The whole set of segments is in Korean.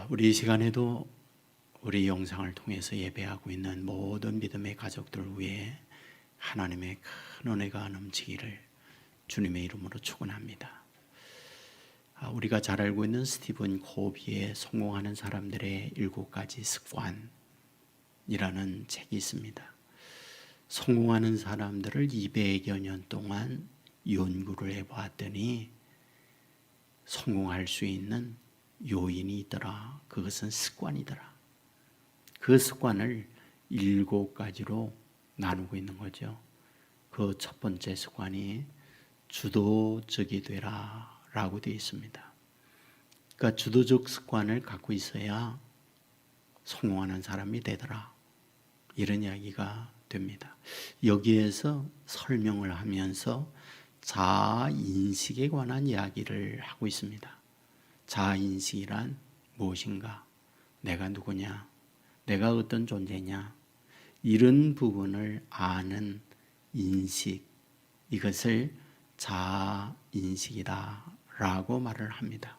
우리 이 시간에도 우리 영상을 통해서 예배하고 있는 모든 믿음의 가족들을 위해 하나님의 큰 은혜가 넘치기를 주님의 이름으로 축원합니다. 우리가 잘 알고 있는 스티븐 코비의 성공하는 사람들의 7가지 습관이라는 책이 있습니다. 성공하는 사람들을 200여 년 동안 연구를 해보았더니 성공할 수 있는 요인이 있더라. 그것은 습관이더라. 그 습관을 7가지로 나누고 있는 거죠. 그 첫 번째 습관이 주도적이 되라 라고 되어 있습니다. 그러니까 주도적 습관을 갖고 있어야 성공하는 사람이 되더라, 이런 이야기가 됩니다. 여기에서 설명을 하면서 자아인식에 관한 이야기를 하고 있습니다. 자아인식이란 무엇인가? 내가 누구냐? 내가 어떤 존재냐? 이런 부분을 아는 인식, 이것을 자아인식이다 라고 말을 합니다.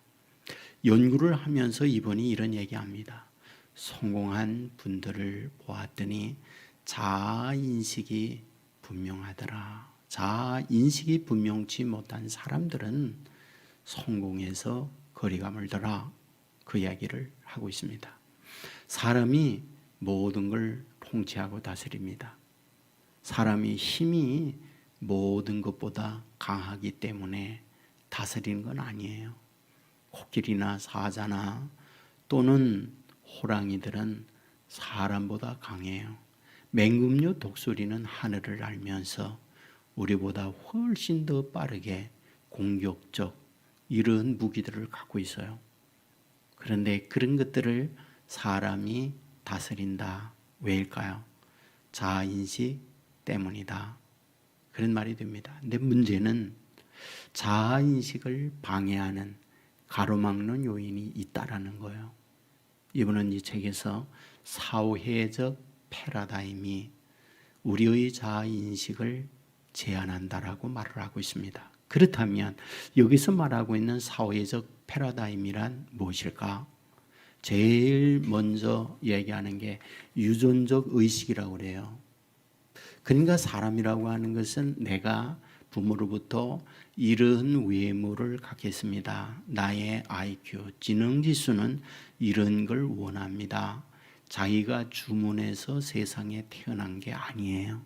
연구를 하면서 이분이 이런 얘기합니다. 성공한 분들을 보았더니 자아인식이 분명하더라. 자아인식이 분명치 못한 사람들은 성공에서 거리감을 둬라, 그 이야기를 하고 있습니다. 사람이 모든 걸 통치하고 다스립니다. 사람이 힘이 모든 것보다 강하기 때문에 다스리는 건 아니에요. 코끼리나 사자나 또는 호랑이들은 사람보다 강해요. 맹금류 독수리는 하늘을 날면서 우리보다 훨씬 더 빠르게 공격적 이런 무기들을 갖고 있어요. 그런데 그런 것들을 사람이 다스린다. 왜일까요? 자아인식 때문이다, 그런 말이 됩니다. 근데 문제는 자아인식을 방해하는, 가로막는 요인이 있다라는 거예요. 이분은 이 책에서 사회적 패러다임이 우리의 자아인식을 제한한다라고 말을 하고 있습니다. 그렇다면 여기서 말하고 있는 사회적 패러다임이란 무엇일까? 제일 먼저 얘기하는 게 유전적 의식이라고 그래요. 그러니까 사람이라고 하는 것은 내가 부모로부터 이런 외모를 갖겠습니다. 나의 IQ, 지능지수는 이런 걸 원합니다. 자기가 주문해서 세상에 태어난 게 아니에요.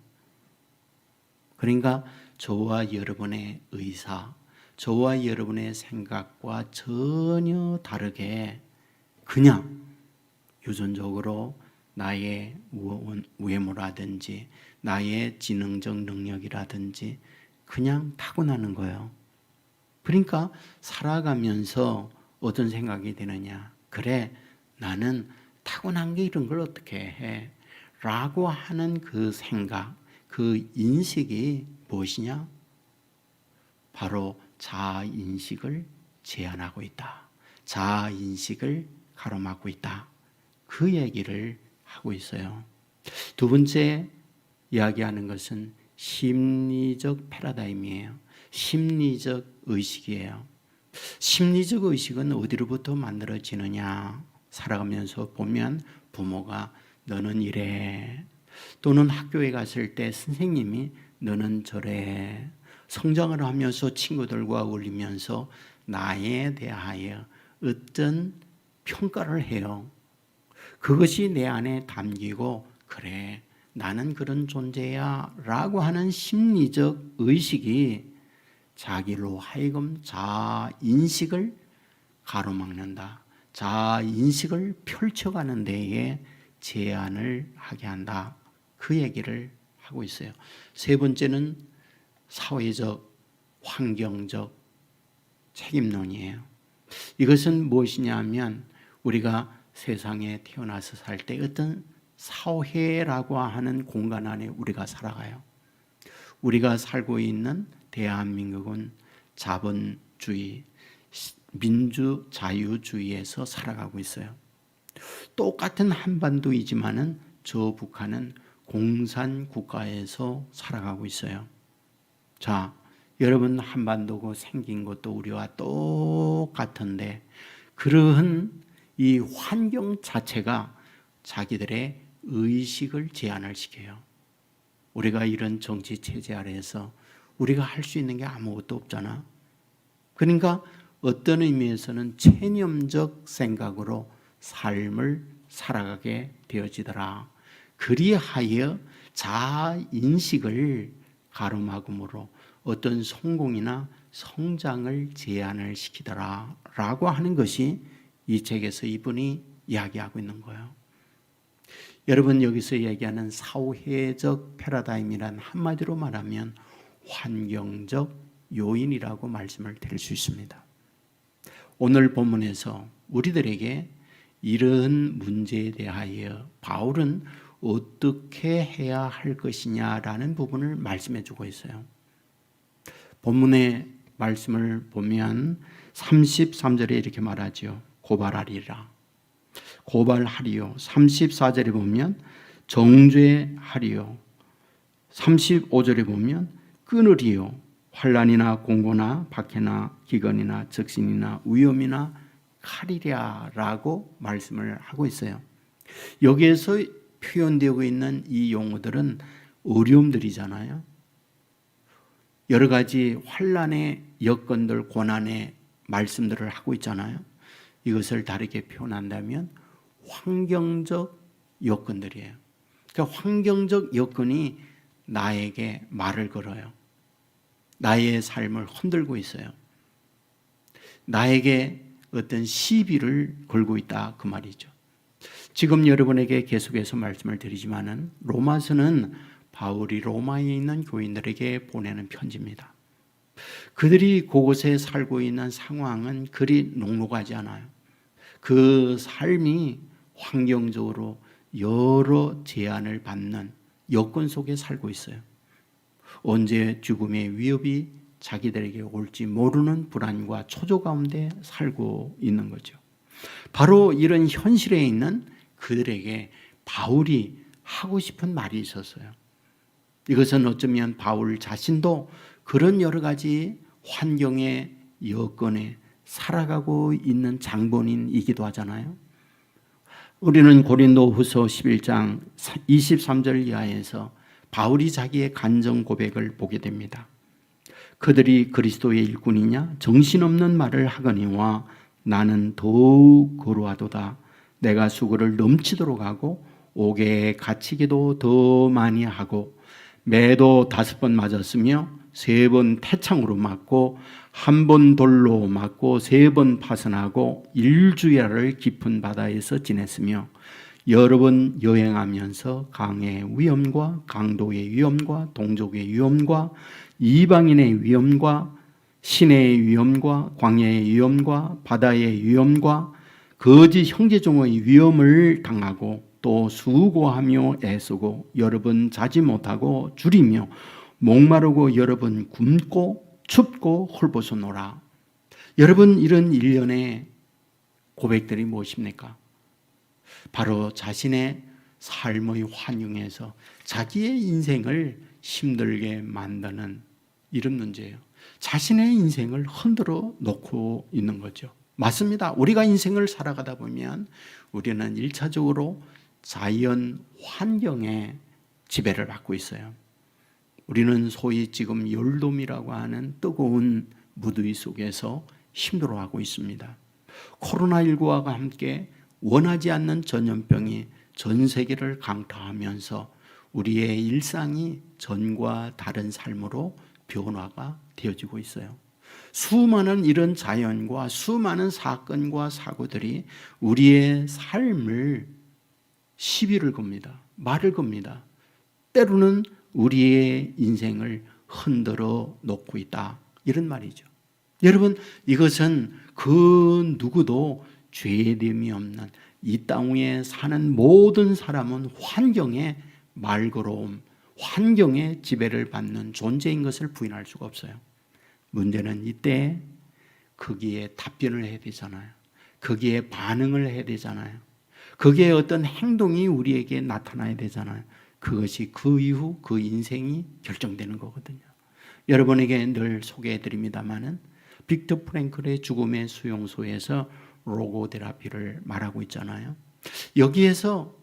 그러니까 저와 여러분의 의사, 저와 여러분의 생각과 전혀 다르게 그냥 유전적으로 나의 외모라든지 나의 지능적 능력이라든지 그냥 타고나는 거예요. 그러니까 살아가면서 어떤 생각이 드느냐? 그래, 나는 타고난 게 이런 걸 어떻게 해? 라고 하는 그 생각, 그 인식이 무엇이냐? 바로 자아인식을 제한하고 있다. 자아인식을 가로막고 있다. 그 얘기를 하고 있어요. 두 번째 이야기하는 것은 심리적 패러다임이에요. 심리적 의식이에요. 심리적 의식은 어디로부터 만들어지느냐? 살아가면서 보면 부모가 너는 이래, 또는 학교에 갔을 때 선생님이 너는 저래, 성장을 하면서 친구들과 어울리면서 나에 대하여 어떤 평가를 해요. 그것이 내 안에 담기고 그래, 나는 그런 존재야 라고 하는 심리적 의식이 자기로 하여금 자아인식을 가로막는다. 자아인식을 펼쳐가는 데에 제한을 하게 한다. 그 얘기를 하고 있어요. 세 번째는 사회적, 환경적 책임론이에요. 이것은 무엇이냐 하면 우리가 세상에 태어나서 살 때 어떤 사회라고 하는 공간 안에 우리가 살아가요. 우리가 살고 있는 대한민국은 자본주의, 민주자유주의에서 살아가고 있어요. 똑같은 한반도이지만은 저 북한은 공산국가에서 살아가고 있어요. 자, 여러분 한반도고 생긴 것도 우리와 똑같은데 그러한 이 환경 자체가 자기들의 의식을 제한을 시켜요. 우리가 이런 정치 체제 아래에서 우리가 할 수 있는 게 아무것도 없잖아. 그러니까 어떤 의미에서는 체념적 생각으로 삶을 살아가게 되어지더라. 그리하여 자인식을 가름하므로 어떤 성공이나 성장을 제한을 시키더라 라고 하는 것이 이 책에서 이분이 이야기하고 있는 거예요. 여러분, 여기서 얘기하는 사회적 패러다임이란 한마디로 말하면 환경적 요인이라고 말씀을 드릴 수 있습니다. 오늘 본문에서 우리들에게 이런 문제에 대하여 바울은 어떻게 해야 할 것이냐라는 부분을 말씀해 주고 있어요. 본문의 말씀을 보면 33절에 이렇게 말하죠. 고발하리라. 고발하리요. 34절에 보면 정죄하리요. 35절에 보면 끊으리요. 환난이나 공고나 박해나 기근이나 적신이나 위험이나 칼이랴라고 말씀을 하고 있어요. 여기에서 표현되고 있는 이 용어들은 어려움들이잖아요. 여러 가지 환난의 여건들, 고난의 말씀들을 하고 있잖아요. 이것을 다르게 표현한다면 환경적 여건들이에요. 그러니까 환경적 여건이 나에게 말을 걸어요. 나의 삶을 흔들고 있어요. 나에게 어떤 시비를 걸고 있다, 그 말이죠. 지금 여러분에게 계속해서 말씀을 드리지만은 로마서는 바울이 로마에 있는 교인들에게 보내는 편지입니다. 그들이 그곳에 살고 있는 상황은 그리 녹록하지 않아요. 그 삶이 환경적으로 여러 제한을 받는 여건 속에 살고 있어요. 언제 죽음의 위협이 자기들에게 올지 모르는 불안과 초조 가운데 살고 있는 거죠. 바로 이런 현실에 있는 그들에게 바울이 하고 싶은 말이 있었어요. 이것은 어쩌면 바울 자신도 그런 여러 가지 환경의 여건에 살아가고 있는 장본인이기도 하잖아요. 우리는 고린도후서 11장 23절 이하에서 바울이 자기의 간정 고백을 보게 됩니다. 그들이 그리스도의 일꾼이냐 정신없는 말을 하거니와 나는 더욱 거루하도다. 내가 수고를 넘치도록 하고 옥에 갇히기도 더 많이 하고 매도 5번 맞았으며 3번 태창으로 맞고 1번 돌로 맞고 3번 파선하고 일주야를 깊은 바다에서 지냈으며 여러 번 여행하면서 강의 위험과 강도의 위험과 동족의 위험과 이방인의 위험과 시내의 위험과 광야의 위험과 바다의 위험과 거짓 형제종의 위험을 당하고 또 수고하며 애쓰고 여러 번 자지 못하고 줄이며 목마르고 여러 번 굶고 춥고 헐벗어노라. 여러분, 이런 일련의 고백들이 무엇입니까? 바로 자신의 삶의 환경에서 자기의 인생을 힘들게 만드는 이런 문제예요. 자신의 인생을 흔들어 놓고 있는 거죠. 맞습니다. 우리가 인생을 살아가다 보면 우리는 1차적으로 자연 환경에 지배를 받고 있어요. 우리는 소위 지금 열돔이라고 하는 뜨거운 무더위 속에서 힘들어하고 있습니다. 코로나19와 함께 원하지 않는 전염병이 전 세계를 강타하면서 우리의 일상이 전과 다른 삶으로 변화가 되어지고 있어요. 수많은 이런 자연과 수많은 사건과 사고들이 우리의 삶을 시비를 겁니다. 말을 겁니다. 때로는 우리의 인생을 흔들어 놓고 있다, 이런 말이죠. 여러분, 이것은 그 누구도 죄됨이 없는 이 땅 위에 사는 모든 사람은 환경의 말걸음, 환경의 지배를 받는 존재인 것을 부인할 수가 없어요. 문제는 이때 거기에 답변을 해야 되잖아요. 거기에 반응을 해야 되잖아요. 거기에 어떤 행동이 우리에게 나타나야 되잖아요. 그것이 그 이후 그 인생이 결정되는 거거든요. 여러분에게 늘 소개해 드립니다마는 빅터 프랭클의 죽음의 수용소에서 로고테라피를 말하고 있잖아요. 여기에서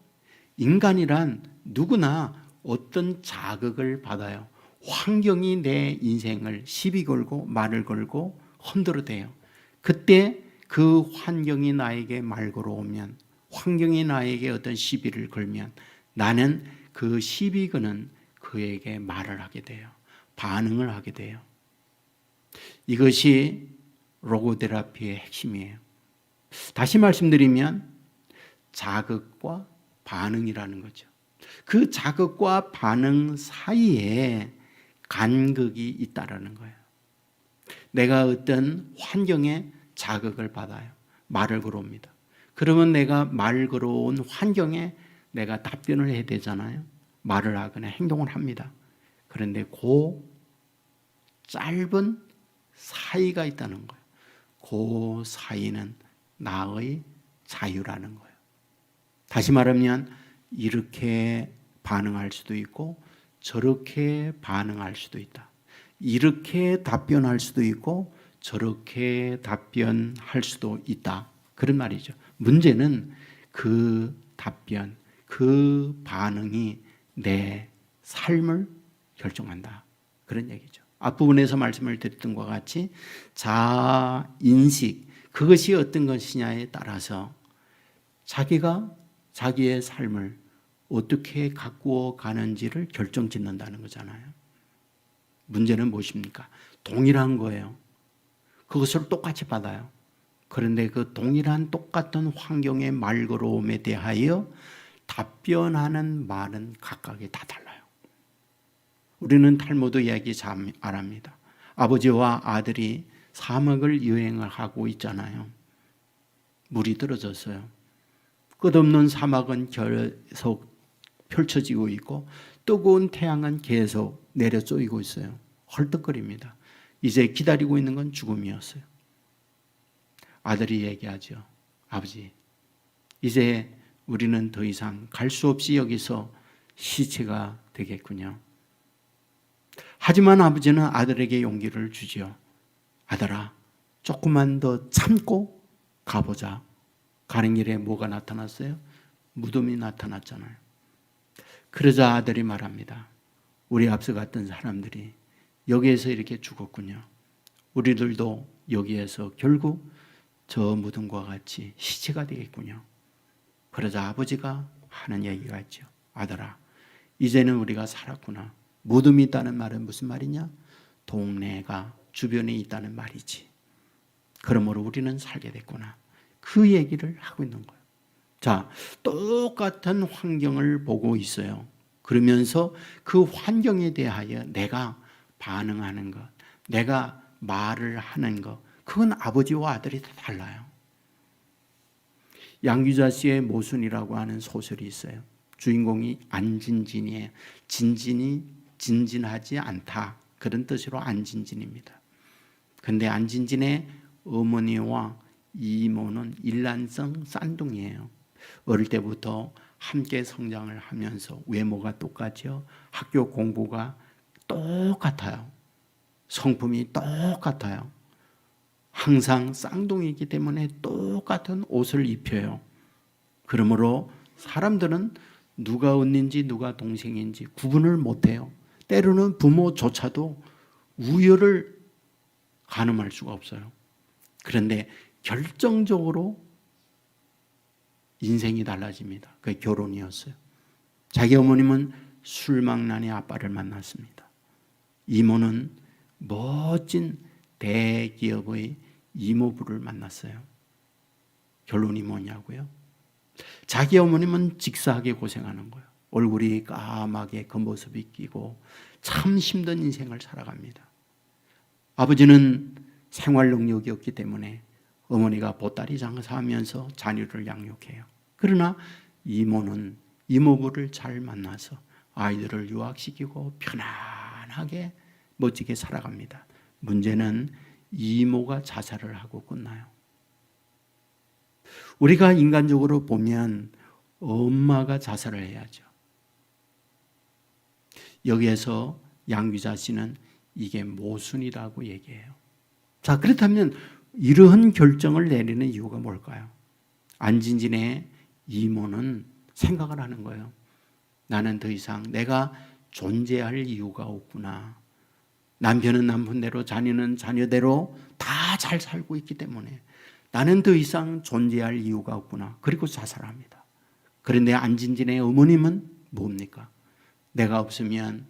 인간이란 누구나 어떤 자극을 받아요. 환경이 내 인생을 시비 걸고 말을 걸고 흔들어대요. 그때 그 환경이 나에게 말 걸어오면, 환경이 나에게 어떤 시비를 걸면 나는 그 시비 거는 그에게 말을 하게 돼요. 반응을 하게 돼요. 이것이 로고테라피의 핵심이에요. 다시 말씀드리면 자극과 반응이라는 거죠. 그 자극과 반응 사이에 간극이 있다라는 거예요. 내가 어떤 환경에 자극을 받아요. 말을 걸어옵니다. 그러면 내가 말 걸어온 환경에 내가 답변을 해야 되잖아요. 말을 하거나 행동을 합니다. 그런데 그 짧은 사이가 있다는 거예요. 그 사이는 나의 자유라는 거예요. 다시 말하면 이렇게 반응할 수도 있고 저렇게 반응할 수도 있다. 이렇게 답변할 수도 있고 저렇게 답변할 수도 있다. 그런 말이죠. 문제는 그 답변, 그 반응이 내 삶을 결정한다. 그런 얘기죠. 앞부분에서 말씀을 드렸던 것과 같이 자인식, 그것이 어떤 것이냐에 따라서 자기가 자기의 삶을 어떻게 가꾸어 가는지를 결정짓는다는 거잖아요. 문제는 무엇입니까? 동일한 거예요. 그것을 똑같이 받아요. 그런데 그 동일한 똑같은 환경의 말 걸어옴에 대하여 답변하는 말은 각각이 다 달라요. 우리는 탈무드 이야기 잘 압니다. 아버지와 아들이 사막을 여행을 하고 있잖아요. 물이 떨어졌어요. 끝없는 사막은 계속 펼쳐지고 있고 뜨거운 태양은 계속 내려 쏘이고 있어요. 헐떡거립니다. 이제 기다리고 있는 건 죽음이었어요. 아들이 얘기하죠. 아버지, 이제 우리는 더 이상 갈 수 없이 여기서 시체가 되겠군요. 하지만 아버지는 아들에게 용기를 주지요. 아들아, 조금만 더 참고 가보자. 가는 길에 뭐가 나타났어요? 무덤이 나타났잖아요. 그러자 아들이 말합니다. 우리 앞서 갔던 사람들이 여기에서 이렇게 죽었군요. 우리들도 여기에서 결국 저 무덤과 같이 시체가 되겠군요. 그러자 아버지가 하는 얘기가 있죠. 아들아, 이제는 우리가 살았구나. 무덤이 있다는 말은 무슨 말이냐? 동네가 주변에 있다는 말이지. 그러므로 우리는 살게 됐구나. 그 얘기를 하고 있는 거예요. 자, 똑같은 환경을 보고 있어요. 그러면서 그 환경에 대하여 내가 반응하는 것, 내가 말을 하는 것, 그건 아버지와 아들이 다 달라요. 양규자 씨의 모순이라고 하는 소설이 있어요. 주인공이 안진진이에요. 진진이 진진하지 않다. 그런 뜻으로 안진진입니다. 그런데 안진진의 어머니와 이모는 일란성 쌍둥이에요. 어릴 때부터 함께 성장을 하면서 외모가 똑같죠. 학교 공부가 똑같아요. 성품이 똑같아요. 항상 쌍둥이이기 때문에 똑같은 옷을 입혀요. 그러므로 사람들은 누가 언니인지 누가 동생인지 구분을 못해요. 때로는 부모조차도 우열을 가늠할 수가 없어요. 그런데 결정적으로 인생이 달라집니다. 그게 결혼이었어요. 자기 어머님은 술망난의 아빠를 만났습니다. 이모는 멋진 대기업의 이모부를 만났어요. 결론이 뭐냐고요? 자기 어머님은 직사하게 고생하는 거예요. 얼굴이 까맣게 겉모습이 끼고 참 힘든 인생을 살아갑니다. 아버지는 생활 능력이 없기 때문에 어머니가 보따리 장사하면서 자녀를 양육해요. 그러나 이모는 이모부를 잘 만나서 아이들을 유학시키고 편안하게 멋지게 살아갑니다. 문제는 이모가 자살을 하고 끝나요. 우리가 인간적으로 보면 엄마가 자살을 해야죠. 여기에서 양규자 씨는 이게 모순이라고 얘기해요. 자, 그렇다면 이러한 결정을 내리는 이유가 뭘까요? 안진진의 이모는 생각을 하는 거예요. 나는 더 이상 내가 존재할 이유가 없구나. 남편은 남편대로, 자녀는 자녀대로 다 잘 살고 있기 때문에 나는 더 이상 존재할 이유가 없구나. 그리고 자살합니다. 그런데 안진진의 어머님은 뭡니까? 내가 없으면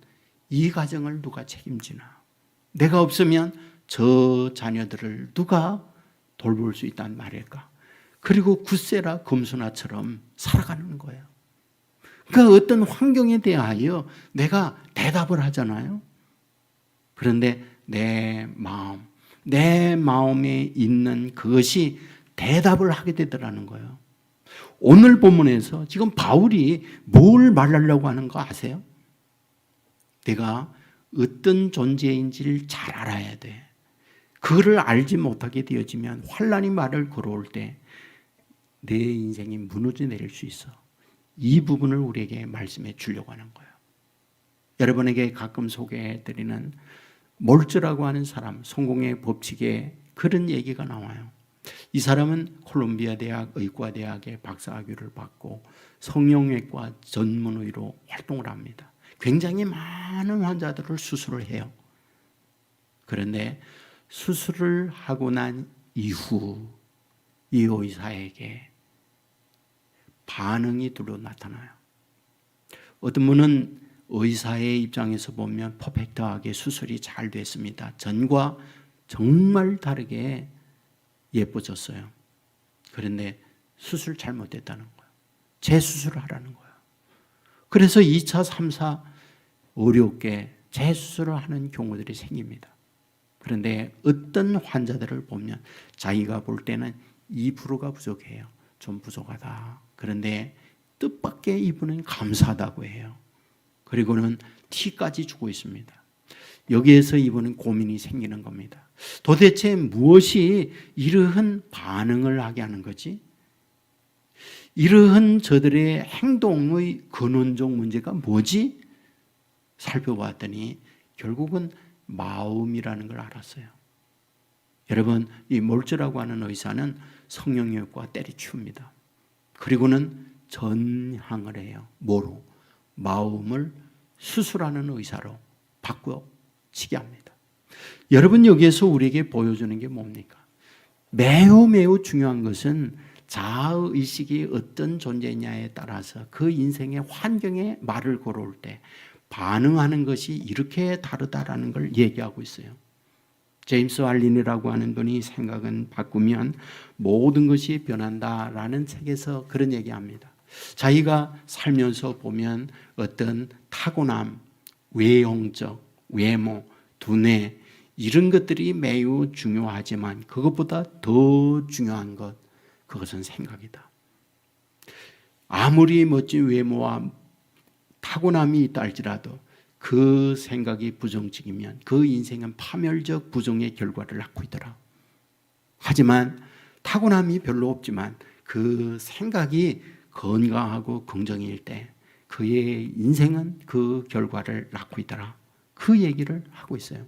이 가정을 누가 책임지나? 내가 없으면 저 자녀들을 누가 돌볼 수 있단 말일까? 그리고 굳세라 검소나처럼 살아가는 거예요. 그러니까 어떤 환경에 대하여 내가 대답을 하잖아요. 그런데 내 마음에 있는 그것이 대답을 하게 되더라는 거예요. 오늘 본문에서 지금 바울이 뭘 말하려고 하는 거 아세요? 내가 어떤 존재인지를 잘 알아야 돼. 그거를 알지 못하게 되어지면 환난이 말을 걸어올 때 내 인생이 무너져 내릴 수 있어. 이 부분을 우리에게 말씀해 주려고 하는 거예요. 여러분에게 가끔 소개해드리는 몰츠라고 하는 사람, 성공의 법칙에 그런 얘기가 나와요. 이 사람은 콜롬비아 대학 의과대학의 박사학위를 받고 성형외과 전문의로 활동을 합니다. 굉장히 많은 환자들을 수술을 해요. 그런데 수술을 하고 난 이후 이 의사에게 반응이 둘로 나타나요. 어떤 분은 의사의 입장에서 보면 퍼펙트하게 수술이 잘 됐습니다. 전과 정말 다르게 예뻐졌어요. 그런데 수술 잘못됐다는 거예요. 재수술을 하라는 거예요. 그래서 2차, 3차 어렵게 재수술을 하는 경우들이 생깁니다. 그런데 어떤 환자들을 보면 자기가 볼 때는 2%가 부족해요. 좀 부족하다. 그런데 뜻밖의 이분은 감사하다고 해요. 그리고는 티까지 주고 있습니다. 여기에서 이분은 고민이 생기는 겁니다. 도대체 무엇이 이러한 반응을 하게 하는 거지? 이러한 저들의 행동의 근원적 문제가 뭐지? 살펴봤더니 결국은 마음이라는 걸 알았어요. 여러분, 이 몰츠라고 하는 의사는 성형외과 때려치웁니다. 그리고는 전향을 해요. 뭐로? 마음을 수술하는 의사로 바꾸어치게 합니다. 여러분, 여기에서 우리에게 보여주는 게 뭡니까? 매우 중요한 것은 자아의식이 어떤 존재냐에 따라서 그 인생의 환경에 말을 걸어올 때 반응하는 것이 이렇게 다르다라는 걸 얘기하고 있어요. 제임스 알린이라고 하는 분이 생각은 바꾸면 모든 것이 변한다라는 책에서 그런 얘기합니다. 자기가 살면서 보면 어떤 타고남, 외형적, 외모, 두뇌 이런 것들이 매우 중요하지만 그것보다 더 중요한 것, 그것은 생각이다. 아무리 멋진 외모와 타고남이 있다 할지라도 그 생각이 부정적이면 그 인생은 파멸적 부정의 결과를 낳고 있더라. 하지만 타고남이 별로 없지만 그 생각이 건강하고 긍정일 때 그의 인생은 그 결과를 낳고 있더라. 그 얘기를 하고 있어요.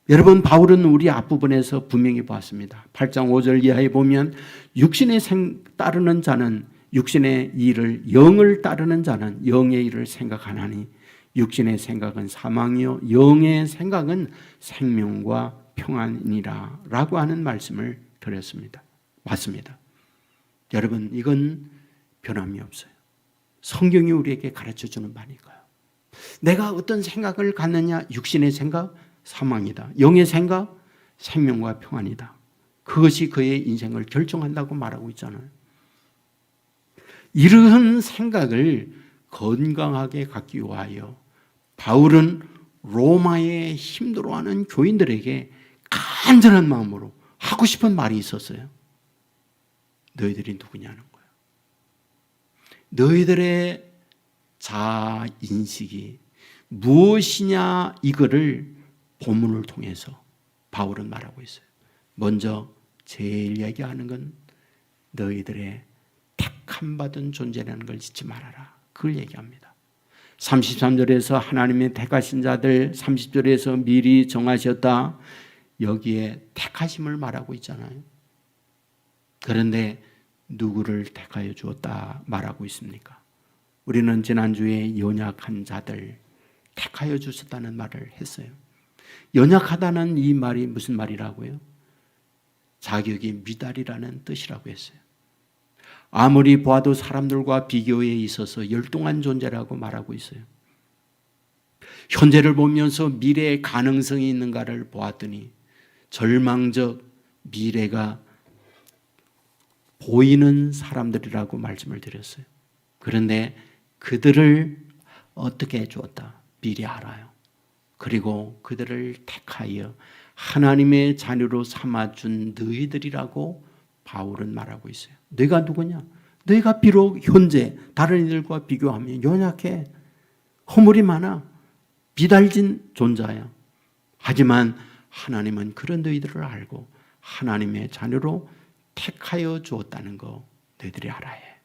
여러분, 바울은 우리 앞부분에서 분명히 봤습니다. 8장 5절 이하에 보면 육신에 따르는 자는 육신의 일을, 영을 따르는 자는 영의 일을 생각하나니 육신의 생각은 사망이요 영의 생각은 생명과 평안이니라 라고 하는 말씀을 드렸습니다. 맞습니다. 여러분, 이건 변함이 없어요. 성경이 우리에게 가르쳐주는 바니까요. 내가 어떤 생각을 갖느냐, 육신의 생각 사망이다, 영의 생각 생명과 평안이다. 그것이 그의 인생을 결정한다고 말하고 있잖아요. 이러한 생각을 건강하게 갖기 위하여 바울은 로마에 힘들어하는 교인들에게 간절한 마음으로 하고 싶은 말이 있었어요. 너희들이 누구냐는 거예요. 너희들의 자아인식이 무엇이냐, 이거를 본문을 통해서 바울은 말하고 있어요. 먼저 제일 얘기하는 건 너희들의 택함 받은 존재라는 걸 잊지 말아라. 그걸 얘기합니다. 33절에서 하나님의 택하신 자들, 30절에서 미리 정하셨다. 여기에 택하심을 말하고 있잖아요. 그런데 누구를 택하여 주었다 말하고 있습니까? 우리는 지난주에 연약한 자들 택하여 주셨다는 말을 했어요. 연약하다는 이 말이 무슨 말이라고요? 자격이 미달이라는 뜻이라고 했어요. 아무리 보아도 사람들과 비교에 있어서 열등한 존재라고 말하고 있어요. 현재를 보면서 미래의 가능성이 있는가를 보았더니 절망적 미래가 보이는 사람들이라고 말씀을 드렸어요. 그런데 그들을 어떻게 해주었다? 미리 알아요. 그리고 그들을 택하여 하나님의 자녀로 삼아준 너희들이라고 바울은 말하고 있어요. 너희가 누구냐? 너희가 비록 현재 다른 이들과 비교하면 연약해, 허물이 많아, 비달진 존재야. 하지만 하나님은 그런 너희들을 알고 하나님의 자녀로 택하여 주었다는 거 너희들이 알아야 해.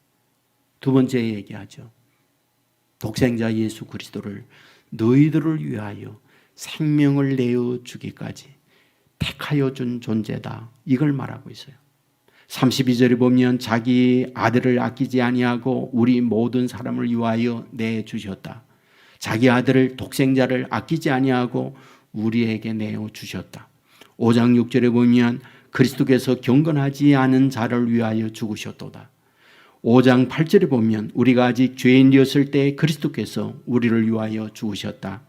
두 번째 얘기하죠. 독생자 예수 그리스도를 너희들을 위하여 생명을 내어 주기까지 택하여 준 존재다. 이걸 말하고 있어요. 32절에 보면 자기 아들을 아끼지 아니하고 우리 모든 사람을 위하여 내주셨다. 자기 아들을 독생자를 아끼지 아니하고 우리에게 내어 주셨다. 5장 6절에 보면 그리스도께서 경건하지 않은 자를 위하여 죽으셨도다. 5장 8절에 보면 우리가 아직 죄인이었을 때 그리스도께서 우리를 위하여 죽으셨다.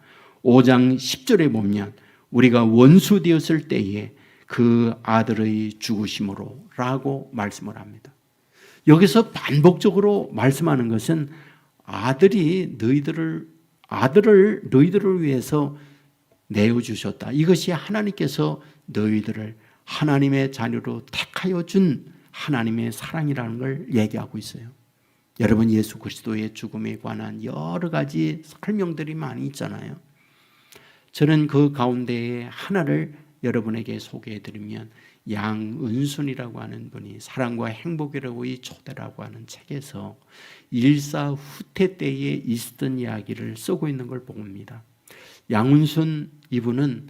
5장 10절에 보면 우리가 원수 되었을 때에 그 아들의 죽으심으로 라고 말씀을 합니다. 여기서 반복적으로 말씀하는 것은 아들을 너희들을 위해서 내어주셨다. 이것이 하나님께서 너희들을 하나님의 자녀로 택하여 준 하나님의 사랑이라는 걸 얘기하고 있어요. 여러분, 예수 그리스도의 죽음에 관한 여러 가지 설명들이 많이 있잖아요. 저는 그 가운데에 하나를 여러분에게 소개해드리면 양은순이라고 하는 분이 사랑과 행복이라고 이 초대라고 하는 책에서 일사후퇴 때에 있었던 이야기를 쓰고 있는 걸 봅니다. 양은순 이분은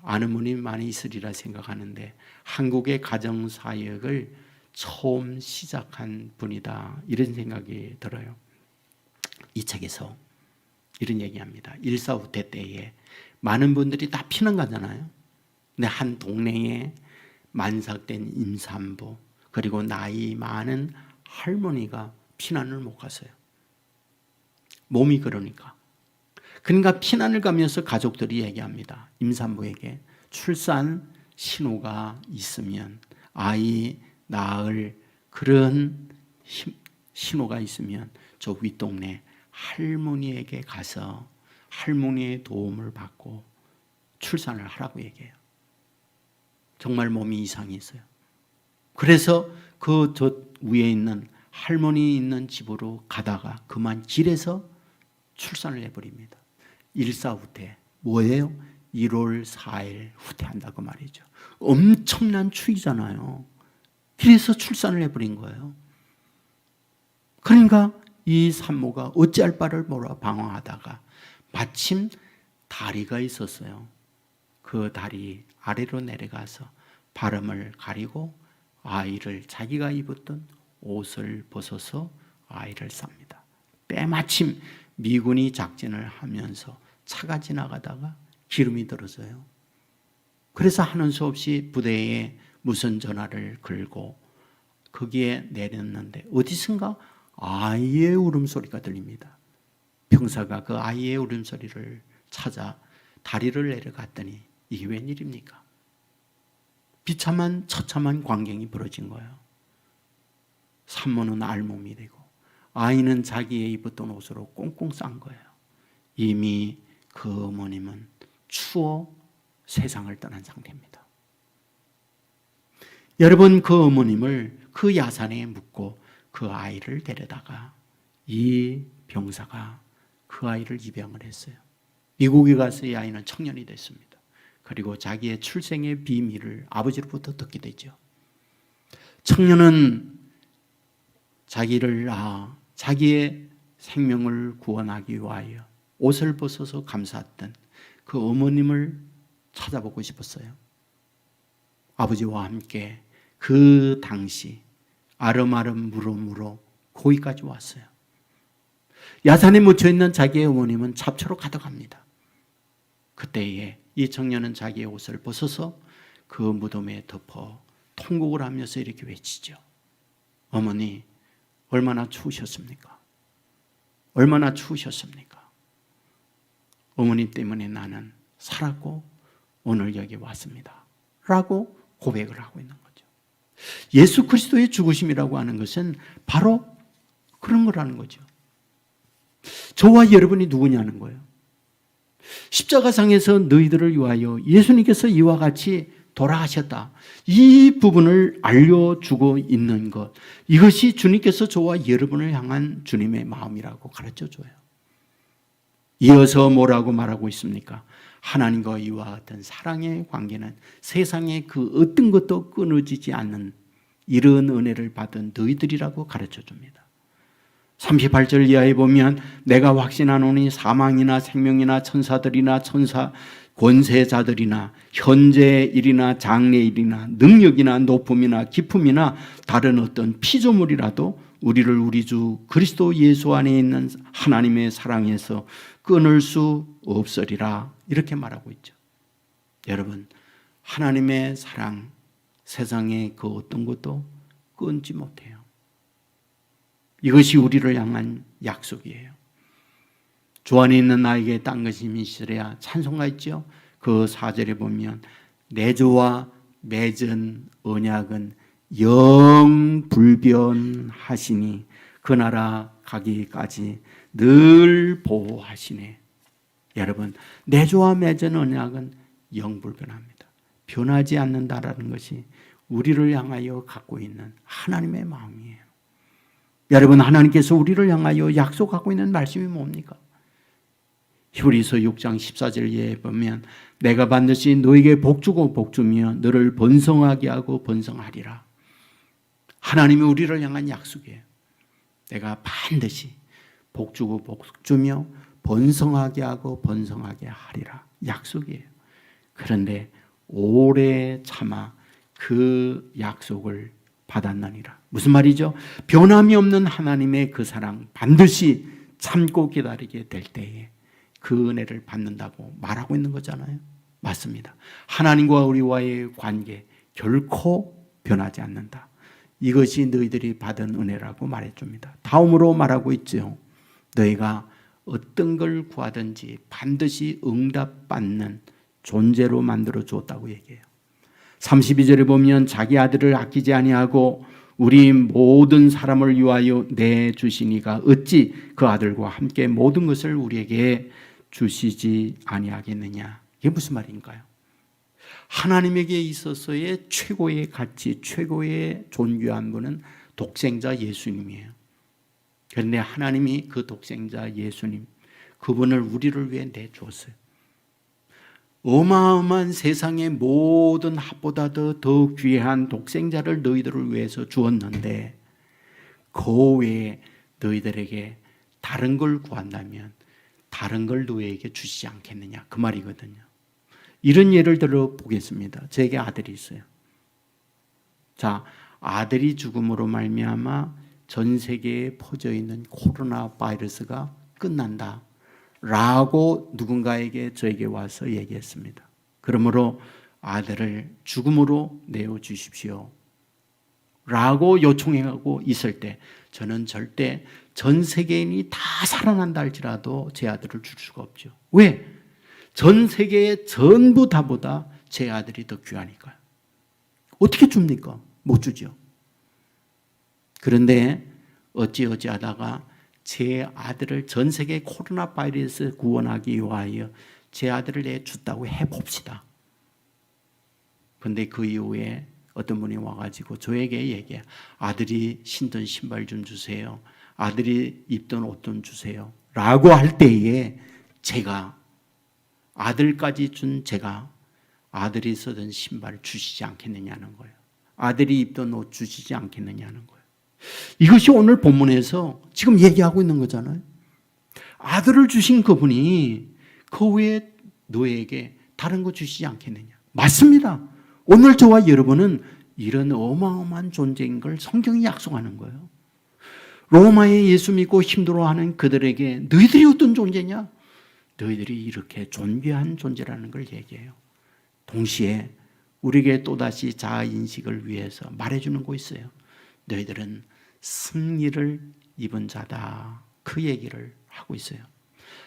아는 분이 많이 있으리라 생각하는데 한국의 가정사역을 처음 시작한 분이다, 이런 생각이 들어요. 이 책에서 이런 얘기합니다. 일사후퇴 때에 많은 분들이 다 피난 가잖아요. 근데 한 동네에 만삭된 임산부 그리고 나이 많은 할머니가 피난을 못 갔어요. 몸이 그러니까 피난을 가면서 가족들이 얘기합니다. 임산부에게 출산 신호가 있으면, 아이 낳을 그런 신호가 있으면 저 윗동네 할머니에게 가서 할머니의 도움을 받고 출산을 하라고 얘기해요. 정말 몸이 이상이 있어요. 그래서 저 위에 있는 할머니 있는 집으로 가다가 그만 길에서 출산을 해버립니다. 일사후퇴. 뭐예요? 1월 4일 후퇴한다고 말이죠. 엄청난 추위잖아요. 그래서 출산을 해버린 거예요. 그러니까 이 산모가 어찌할 바를 몰라 방황하다가 마침 다리가 있었어요. 그 다리 아래로 내려가서 발음을 가리고 아이를, 자기가 입었던 옷을 벗어서 아이를 쌉니다. 때마침 미군이 작전을 하면서 차가 지나가다가 기름이 들어서요. 그래서 하는 수 없이 부대에 무선 전화를 걸고 거기에 내렸는데 어디선가 아이의 울음소리가 들립니다. 병사가 그 아이의 울음소리를 찾아 다리를 내려갔더니 이게 웬일입니까? 비참한 처참한 광경이 벌어진 거예요. 산모는 알몸이 되고 아이는 자기의 입었던 옷으로 꽁꽁 싼 거예요. 이미 그 어머님은 추워 세상을 떠난 상태입니다. 여러분, 그 어머님을 그 야산에 묻고 그 아이를 데려다가 이 병사가 그 아이를 입양을 했어요. 미국에 가서 이 아이는 청년이 됐습니다. 그리고 자기의 출생의 비밀을 아버지로부터 듣게 되죠. 청년은 자기의 생명을 구원하기 위하여 옷을 벗어서 감쌌던 그 어머님을 찾아보고 싶었어요. 아버지와 함께 그 당시 아름아름 무로무로 거기까지 왔어요. 야산에 묻혀있는 자기의 어머님은 잡초로 가득합니다. 그때에 이 청년은 자기의 옷을 벗어서 그 무덤에 덮어 통곡을 하면서 이렇게 외치죠. 어머니, 얼마나 추우셨습니까? 얼마나 추우셨습니까? 어머니 때문에 나는 살았고 오늘 여기 왔습니다. 라고 고백을 하고 있는 거죠. 예수 그리스도의 죽으심이라고 하는 것은 바로 그런 거라는 거죠. 저와 여러분이 누구냐는 거예요. 십자가상에서 너희들을 위하여 예수님께서 이와 같이 돌아가셨다. 이 부분을 알려주고 있는 것. 이것이 주님께서 저와 여러분을 향한 주님의 마음이라고 가르쳐줘요. 이어서 뭐라고 말하고 있습니까? 하나님과 이와 같은 사랑의 관계는 세상에 그 어떤 것도 끊어지지 않는 이런 은혜를 받은 너희들이라고 가르쳐줍니다. 38절 이하에 보면 내가 확신하노니 사망이나 생명이나 천사들이나 천사 권세자들이나 현재 일이나 장래 일이나 능력이나 높음이나 깊음이나 다른 어떤 피조물이라도 우리를 우리 주 그리스도 예수 안에 있는 하나님의 사랑에서 끊을 수 없으리라 이렇게 말하고 있죠. 여러분, 하나님의 사랑 세상에 그 어떤 것도 끊지 못해요. 이것이 우리를 향한 약속이에요. 주 안에 있는 나에게 딴 것이 미시랴 찬송가 있죠. 그 4절에 보면 내 주와 맺은 언약은 영불변하시니 그 나라 가기까지 늘 보호하시네. 여러분, 내 주와 맺은 언약은 영불변합니다. 변하지 않는다라는 것이 우리를 향하여 갖고 있는 하나님의 마음이에요. 여러분, 하나님께서 우리를 향하여 약속하고 있는 말씀이 뭡니까? 히브리서 6장 14절에 보면 내가 반드시 너에게 복주고 복주며 너를 번성하게 하고 번성하리라. 하나님이 우리를 향한 약속이에요. 내가 반드시 복주고 복주며 번성하게 하고 번성하게 하리라. 약속이에요. 그런데 오래 참아 그 약속을 받았느니라. 무슨 말이죠? 변함이 없는 하나님의 그 사랑 반드시 참고 기다리게 될 때에 그 은혜를 받는다고 말하고 있는 거잖아요. 맞습니다. 하나님과 우리와의 관계 결코 변하지 않는다. 이것이 너희들이 받은 은혜라고 말해줍니다. 다음으로 말하고 있죠. 너희가 어떤 걸 구하든지 반드시 응답받는 존재로 만들어 주었다고 얘기해요. 32절에 보면 자기 아들을 아끼지 아니하고 우리 모든 사람을 위하여 내주시니가 어찌 그 아들과 함께 모든 것을 우리에게 주시지 아니하겠느냐. 이게 무슨 말인가요? 하나님에게 있어서의 최고의 가치, 최고의 존귀한 분은 독생자 예수님이에요. 그런데 하나님이 그 독생자 예수님, 그분을 우리를 위해 내주었어요. 어마어마한 세상의 모든 합보다 더 귀한 독생자를 너희들을 위해서 주었는데 그 외에 너희들에게 다른 걸 구한다면 다른 걸 너희에게 주시지 않겠느냐 그 말이거든요. 이런 예를 들어 보겠습니다. 제게 아들이 있어요. 자, 아들이 죽음으로 말미암아 전 세계에 퍼져 있는 코로나 바이러스가 끝난다 라고 누군가에게 저에게 와서 얘기했습니다. 그러므로 아들을 죽음으로 내어주십시오 라고 요청하고 있을 때 저는 절대 전 세계인이 다 살아난다 할지라도 제 아들을 줄 수가 없죠. 왜? 전 세계의 전부 다보다 제 아들이 더 귀하니까요. 어떻게 줍니까? 못 주죠. 그런데 어찌하다가 제 아들을 전 세계 코로나 바이러스 구원하기 위하여 제 아들을 내줬다고 해봅시다. 그런데 그 이후에 어떤 분이 와가지고 저에게 얘기해. 아들이 신던 신발 좀 주세요. 아들이 입던 옷 좀 주세요. 라고 할 때에 제가 아들까지 준 제가 아들이 쓰던 신발을 주시지 않겠느냐는 거예요. 아들이 입던 옷 주시지 않겠느냐는 거예요. 이것이 오늘 본문에서 지금 얘기하고 있는 거잖아요. 아들을 주신 그분이 그 후에 너에게 다른 거 주시지 않겠느냐? 맞습니다. 오늘 저와 여러분은 이런 어마어마한 존재인 걸 성경이 약속하는 거예요. 로마에 예수 믿고 힘들어하는 그들에게 너희들이 어떤 존재냐? 너희들이 이렇게 존귀한 존재라는 걸 얘기해요. 동시에 우리에게 또다시 자아인식을 위해서 말해주는 거 있어요. 너희들은 승리를 입은 자다. 그 얘기를 하고 있어요.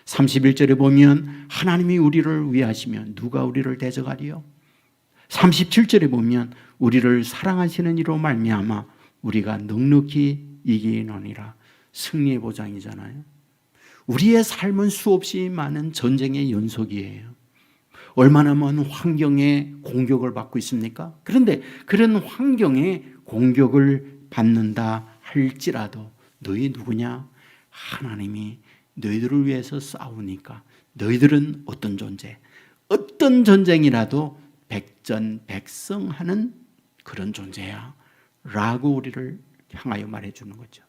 31절에 보면 하나님이 우리를 위하시면 누가 우리를 대적하리요? 37절에 보면 우리를 사랑하시는 이로 말미암아 우리가 넉넉히 이기노니라. 승리의 보장이잖아요. 우리의 삶은 수없이 많은 전쟁의 연속이에요. 얼마나 많은 환경에 공격을 받고 있습니까? 그런데 그런 환경에 공격을 받는다 할지라도 너희 누구냐? 하나님이 너희들을 위해서 싸우니까 너희들은 어떤 존재? 어떤 전쟁이라도 백전백승하는 그런 존재야 라고 우리를 향하여 말해주는 거죠.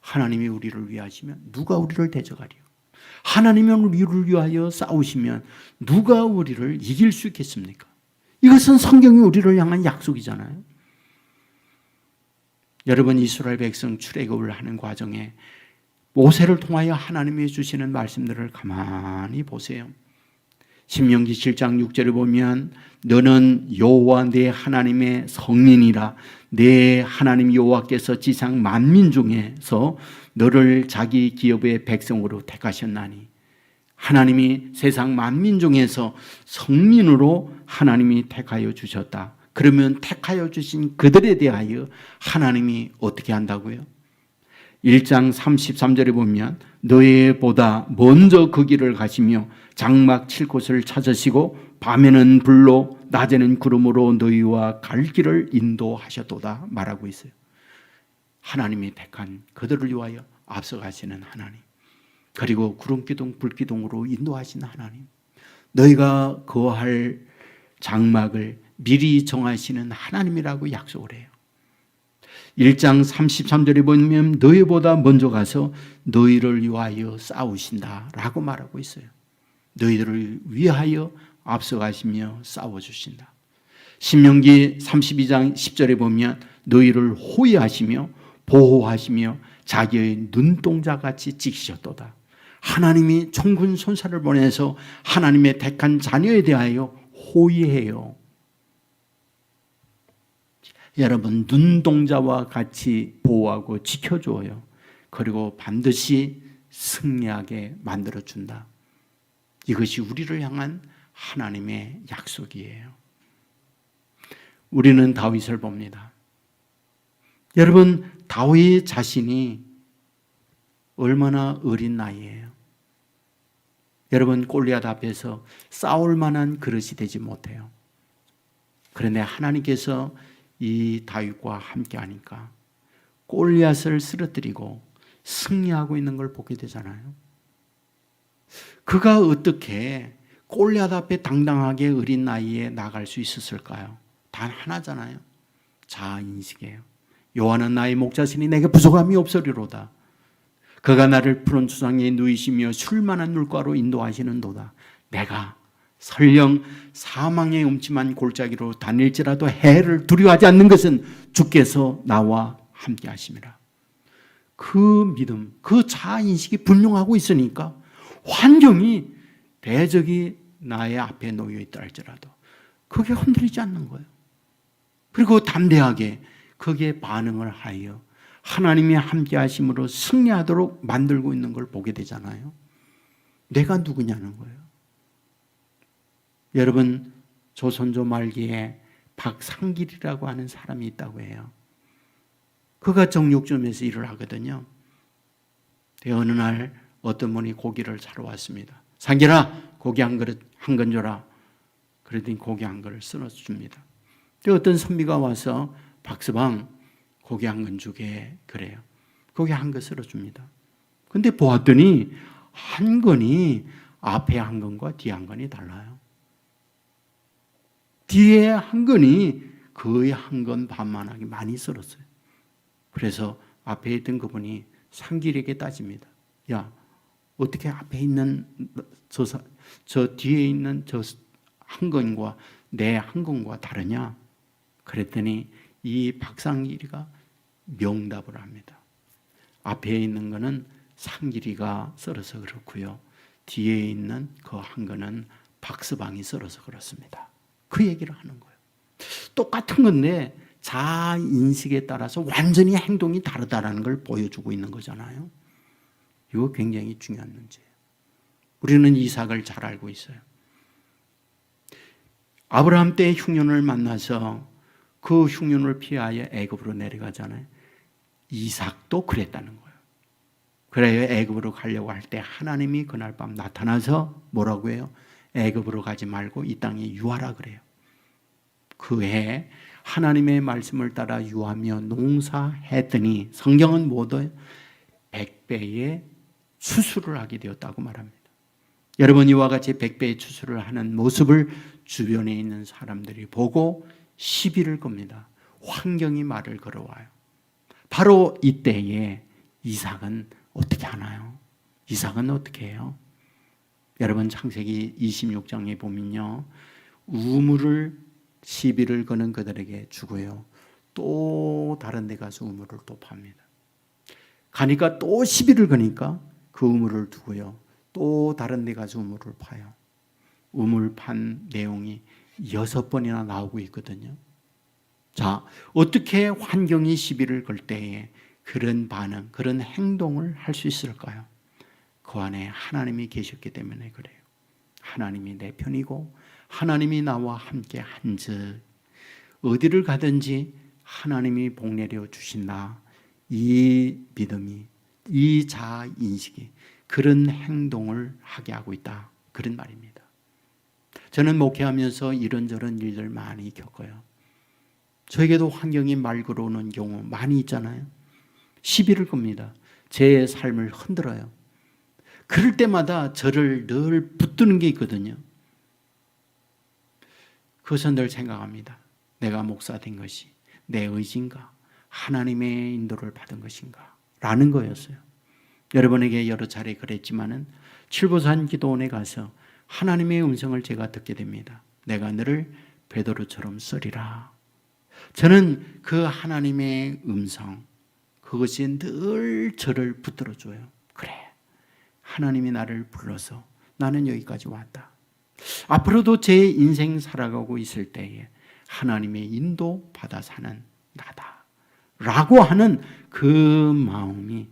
하나님이 우리를 위하시면 누가 우리를 대적하리요? 하나님이 우리를 위하여 싸우시면 누가 우리를 이길 수 있겠습니까? 이것은 성경이 우리를 향한 약속이잖아요. 여러분, 이스라엘 백성 출애굽을 하는 과정에 모세를 통하여 하나님이 주시는 말씀들을 가만히 보세요. 신명기 7장 6절에 보면 너는 여호와 내 하나님의 성민이라. 내 하나님 여호와께서 지상 만민 중에서 너를 자기 기업의 백성으로 택하셨나니. 하나님이 세상 만민 중에서 성민으로 하나님이 택하여 주셨다. 그러면 택하여 주신 그들에 대하여 하나님이 어떻게 한다고요? 1장 33절에 보면 너희보다 먼저 그 길을 가시며 장막 칠 곳을 찾으시고 밤에는 불로 낮에는 구름으로 너희와 갈 길을 인도하셨도다 말하고 있어요. 하나님이 택한 그들을 위하여 앞서가시는 하나님, 그리고 구름기둥 불기둥으로 인도하시는 하나님, 너희가 거할 장막을 미리 정하시는 하나님이라고 약속을 해요. 1장 33절에 보면 너희보다 먼저 가서 너희를 위하여 싸우신다라고 말하고 있어요. 너희들을 위하여 앞서가시며 싸워주신다. 신명기 32장 10절에 보면 너희를 호위하시며 보호하시며 자기의 눈동자같이 지키셨도다. 하나님이 총군 손사를 보내서 하나님의 택한 자녀에 대하여 호위해요. 여러분, 눈동자와 같이 보호하고 지켜줘요. 그리고 반드시 승리하게 만들어준다. 이것이 우리를 향한 하나님의 약속이에요. 우리는 다윗을 봅니다. 여러분, 다윗 자신이 얼마나 어린 나이에요. 여러분, 골리앗 앞에서 싸울 만한 그릇이 되지 못해요. 그런데 하나님께서 이 다윗과 함께 하니까 골리앗을 쓰러뜨리고 승리하고 있는 걸 보게 되잖아요. 그가 어떻게 골리앗 앞에 당당하게 어린 나이에 나갈 수 있었을까요? 단 하나잖아요. 자아인식이에요. 여호와는 나의 목자시니 내게 부족함이 없으리로다. 그가 나를 푸른 수상에 누이시며 쉴만한 물가로 인도하시는도다. 내가 설령 사망의 음침한 골짜기로 다닐지라도 해를 두려워하지 않는 것은 주께서 나와 함께 하심이라. 그 믿음, 그 자아인식이 분명하고 있으니까 환경이 대적이 나의 앞에 놓여 있다 할지라도 그게 흔들리지 않는 거예요. 그리고 담대하게 거기에 반응을 하여 하나님이 함께 하심으로 승리하도록 만들고 있는 걸 보게 되잖아요. 내가 누구냐는 거예요. 여러분, 조선조 말기에 박상길이라고 하는 사람이 있다고 해요. 그가 정육점에서 일을 하거든요. 어느 날 어떤 분이 고기를 사러 왔습니다. 상길아, 고기 한 건 줘라. 그랬더니 고기 한 그릇 썰어서 줍니다. 어떤 선비가 와서 박서방 고기 한 건 주게 그래요. 고기 한 건 썰어 줍니다. 근데 보았더니 한 건이 앞에 한 건과 뒤에 한 건이 달라요. 뒤에 한 건이 거의 한 건 반만하게 많이 썰었어요. 그래서 앞에 있던 그분이 상길에게 따집니다. 야, 어떻게 앞에 있는 저 뒤에 있는 저 한건과 내 한건과 다르냐? 그랬더니 이 박상길이가 명답을 합니다. 앞에 있는 거는 상길이가 썰어서 그렇고요. 뒤에 있는 그 한 거는 박서방이 썰어서 그렇습니다. 그 얘기를 하는 거예요. 똑같은 건데 자아 인식에 따라서 완전히 행동이 다르다는 걸 보여주고 있는 거잖아요. 이거 굉장히 중요한 문제예요. 우리는 이삭을 잘 알고 있어요. 아브라함 때 흉년을 만나서 그 흉년을 피하여 애굽으로 내려가잖아요. 이삭도 그랬다는 거예요. 그래요. 애굽으로 가려고 할 때 하나님이 그날 밤 나타나서 뭐라고 해요? 애굽으로 가지 말고 이 땅에 유하라 그래요. 그 해 하나님의 말씀을 따라 유하며 농사했더니 성경은 모두 100배의 추수를 하게 되었다고 말합니다. 여러분, 이와 같이 100배의 추수를 하는 모습을 주변에 있는 사람들이 보고 시비를 겁니다. 환경이 말을 걸어와요. 바로 이때에 이삭은 어떻게 하나요? 이삭은 어떻게 해요? 여러분, 창세기 26장에 보면요, 우물을 시비를 거는 그들에게 주고요, 또 다른 데 가서 우물을 또 팝니다. 가니까 또 시비를 거니까 그 우물을 두고요, 또 다른 데 가서 우물을 파요. 우물 판 내용이 6번이나 나오고 있거든요. 자, 어떻게 환경이 시비를 걸 때에 그런 반응, 그런 행동을 할 수 있을까요? 그 안에 하나님이 계셨기 때문에 그래요. 하나님이 내 편이고 하나님이 나와 함께 한즉 어디를 가든지 하나님이 복 내려 주신다. 이 믿음이, 이 자아 인식이 그런 행동을 하게 하고 있다. 그런 말입니다. 저는 목회하면서 이런저런 일들 많이 겪어요. 저에게도 환경이 말 걸어오는 경우 많이 있잖아요. 시비를 겁니다. 제 삶을 흔들어요. 그럴 때마다 저를 늘 붙드는 게 있거든요. 그것은 늘 생각합니다. 내가 목사 된 것이 내 의지인가? 하나님의 인도를 받은 것인가? 라는 거였어요. 여러분에게 여러 차례 그랬지만은 칠보산 기도원에 가서 하나님의 음성을 제가 듣게 됩니다. 내가 너를 베드로처럼 쓰리라. 저는 그 하나님의 음성, 그것이 늘 저를 붙들어줘요. 그래, 하나님이 나를 불러서 나는 여기까지 왔다. 앞으로도 제 인생 살아가고 있을 때에 하나님의 인도 받아 사는 나다 라고 하는 그 마음이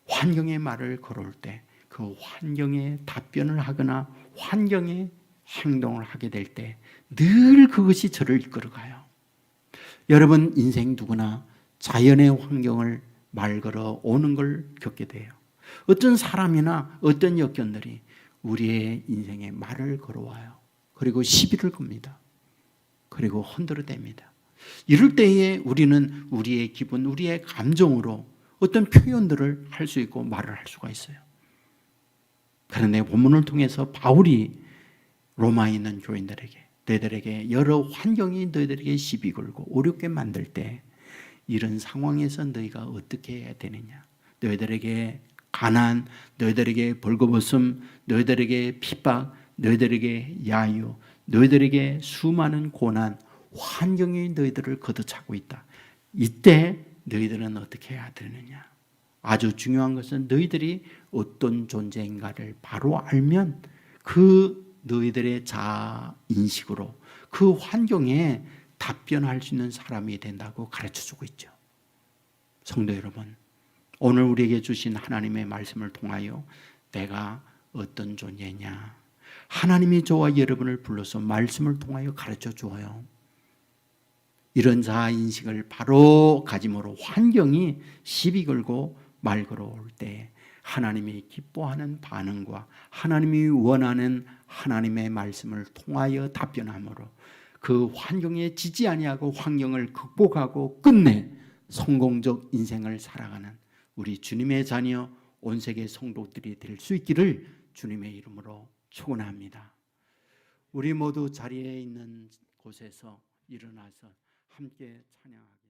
환경의 말을 걸어올 때 그 환경에 답변을 하거나 환경에 행동을 하게 될 때 늘 그것이 저를 이끌어가요. 여러분, 인생 누구나 자연의 환경을 말 걸어 오는 걸 겪게 돼요. 어떤 사람이나 어떤 여건들이 우리의 인생에 말을 걸어와요. 그리고 시비를 겁니다. 그리고 흔들어댑니다. 이럴 때에 우리는 우리의 기분, 우리의 감정으로 어떤 표현들을 할 수 있고 말을 할 수가 있어요. 그런데 본문을 통해서 바울이 로마에 있는 교인들에게, 너희들에게 여러 환경이 너희들에게 시비 걸고 어렵게 만들 때 이런 상황에서 너희가 어떻게 해야 되느냐, 너희들에게 가난, 너희들에게 벌거벗음, 너희들에게 핍박, 너희들에게 야유, 너희들에게 수많은 고난, 환경이 너희들을 걷어차고 있다. 이때 너희들은 어떻게 해야 되느냐. 아주 중요한 것은 너희들이 어떤 존재인가를 바로 알면 그 너희들의 자아 인식으로 그 환경에 답변할 수 있는 사람이 된다고 가르쳐주고 있죠. 성도 여러분, 오늘 우리에게 주신 하나님의 말씀을 통하여 내가 어떤 존재냐, 하나님이 저와 여러분을 불러서 말씀을 통하여 가르쳐 주어요. 이런 자아 인식을 바로 가짐으로 환경이 시비 걸고 말 걸어올 때 하나님이 기뻐하는 반응과 하나님이 원하는 하나님의 말씀을 통하여 답변함으로 그 환경에 지지 아니하고 환경을 극복하고 끝내 성공적 인생을 살아가는 우리 주님의 자녀 온 세계 성도들이 될 수 있기를 주님의 이름으로 축원합니다. 우리 모두 자리에 있는 곳에서 일어나서 함께 찬양하겠습니다.